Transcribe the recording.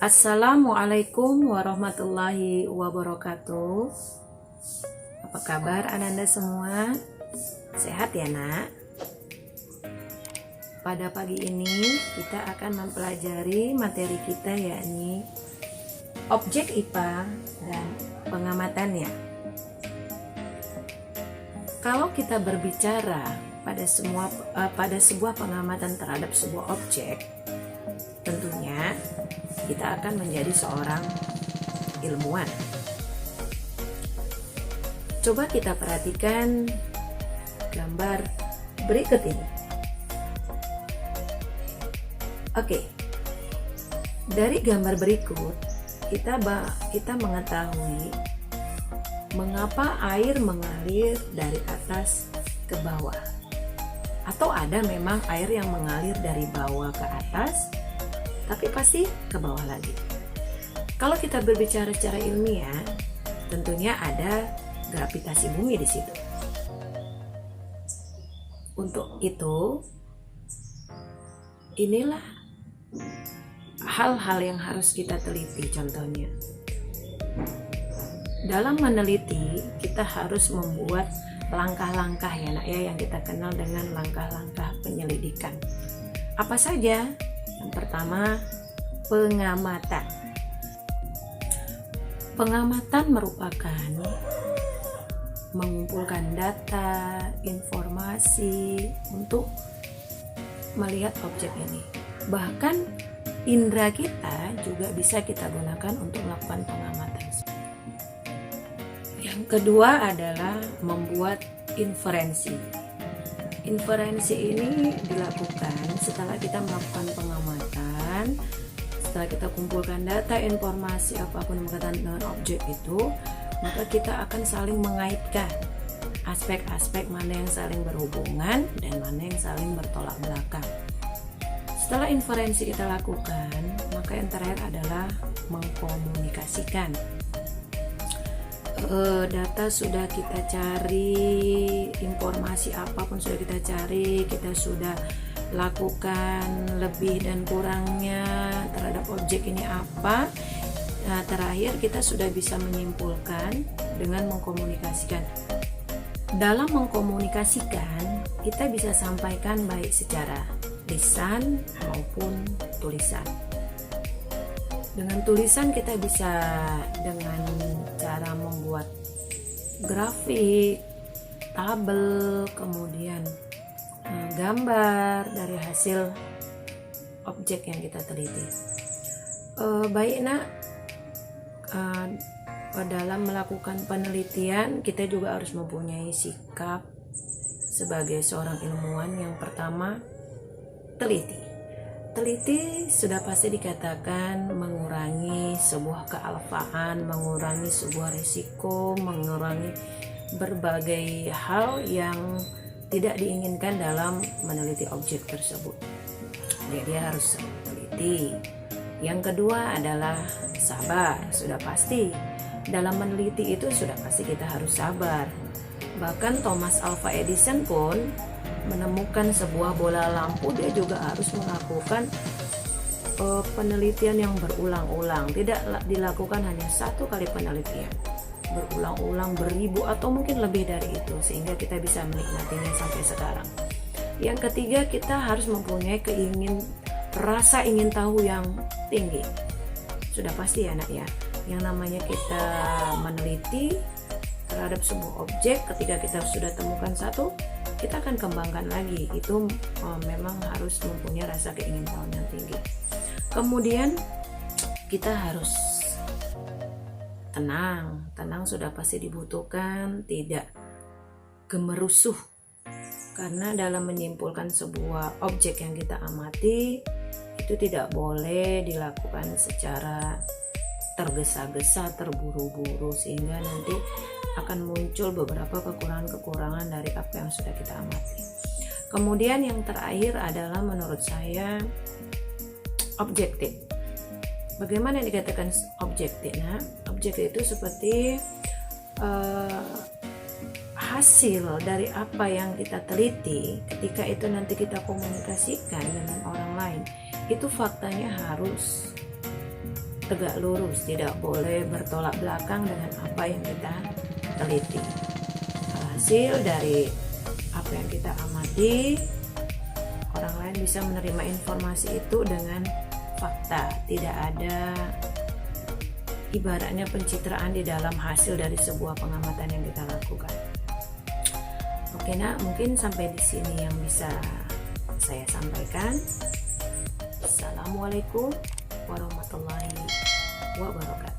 Assalamualaikum warahmatullahi wabarakatuh. Apa kabar Ananda semua? Sehat ya nak? Pada pagi ini kita akan mempelajari materi kita, yakni objek IPA dan pengamatannya. Kalau kita berbicara pada sebuah pengamatan terhadap sebuah objek, tentunya kita akan menjadi seorang ilmuwan. Coba kita perhatikan gambar berikut ini. Oke, dari gambar berikut kita mengetahui mengapa air mengalir dari atas ke bawah, atau ada memang air yang mengalir dari bawah ke atas tapi pasti ke bawah lagi. Kalau kita berbicara secara ilmiah, tentunya ada gravitasi bumi di situ. Untuk itu, inilah hal-hal yang harus kita teliti. Contohnya, dalam meneliti kita harus membuat langkah-langkah ya nak ya, yang kita kenal dengan langkah-langkah penyelidikan. Apa saja? Yang pertama, pengamatan. Pengamatan merupakan mengumpulkan data, informasi untuk melihat objek ini. Bahkan indera kita juga bisa kita gunakan untuk melakukan pengamatan. Yang kedua adalah membuat inferensi. Inferensi ini dilakukan setelah kita melakukan pengamatan, setelah kita kumpulkan data, informasi apapun berkaitan dengan objek itu, maka kita akan saling mengaitkan aspek-aspek mana yang saling berhubungan dan mana yang saling bertolak belakang. Setelah inferensi kita lakukan, maka yang terakhir adalah mengkomunikasikan. Data sudah kita cari, informasi apapun sudah kita cari, kita sudah lakukan lebih dan kurangnya terhadap objek ini apa. Nah, terakhir kita sudah bisa menyimpulkan dengan mengkomunikasikan. Dalam mengkomunikasikan, kita bisa sampaikan baik secara lisan maupun tulisan. Dengan tulisan kita bisa dengan cara membuat grafik, tabel, kemudian gambar dari hasil objek yang kita teliti. Baik nak, dalam melakukan penelitian kita juga harus mempunyai sikap sebagai seorang ilmuwan. Yang pertama, teliti. Teliti sudah pasti dikatakan mengurangi sebuah kealfaan, mengurangi sebuah risiko, mengurangi berbagai hal yang tidak diinginkan dalam meneliti objek tersebut. Jadi dia harus teliti. Yang kedua adalah sabar. Sudah pasti dalam meneliti itu sudah pasti kita harus sabar. Bahkan Thomas Alva Edison pun menemukan sebuah bola lampu, dia juga harus melakukan penelitian yang berulang-ulang. Tidak dilakukan hanya satu kali penelitian, berulang-ulang, beribu atau mungkin lebih dari itu, sehingga kita bisa menikmatinya sampai sekarang. Yang ketiga, kita harus mempunyai rasa ingin tahu yang tinggi. Sudah pasti ya nak ya, yang namanya kita meneliti terhadap sebuah objek, ketika kita sudah temukan satu, kita akan kembangkan lagi. Itu memang harus mempunyai rasa keingintahuan yang tinggi. Kemudian kita harus tenang sudah pasti dibutuhkan, tidak gemerusuh, karena dalam menyimpulkan sebuah objek yang kita amati itu tidak boleh dilakukan secara tergesa-gesa, terburu-buru, sehingga nanti akan muncul beberapa kekurangan-kekurangan dari apa yang sudah kita amati. Kemudian yang terakhir adalah menurut saya objektif. Bagaimana dikatakan objektif? Nah, objektif itu seperti hasil dari apa yang kita teliti. Ketika itu nanti kita komunikasikan dengan orang lain, itu faktanya harus tegak lurus, tidak boleh bertolak belakang dengan apa yang kita teliti. Hasil dari apa yang kita amati, orang lain bisa menerima informasi itu dengan fakta, tidak ada ibaratnya pencitraan di dalam hasil dari sebuah pengamatan yang kita lakukan. Oke nak, mungkin sampai di sini yang bisa saya sampaikan. Assalamualaikum warahmatullahi wabarakatuh.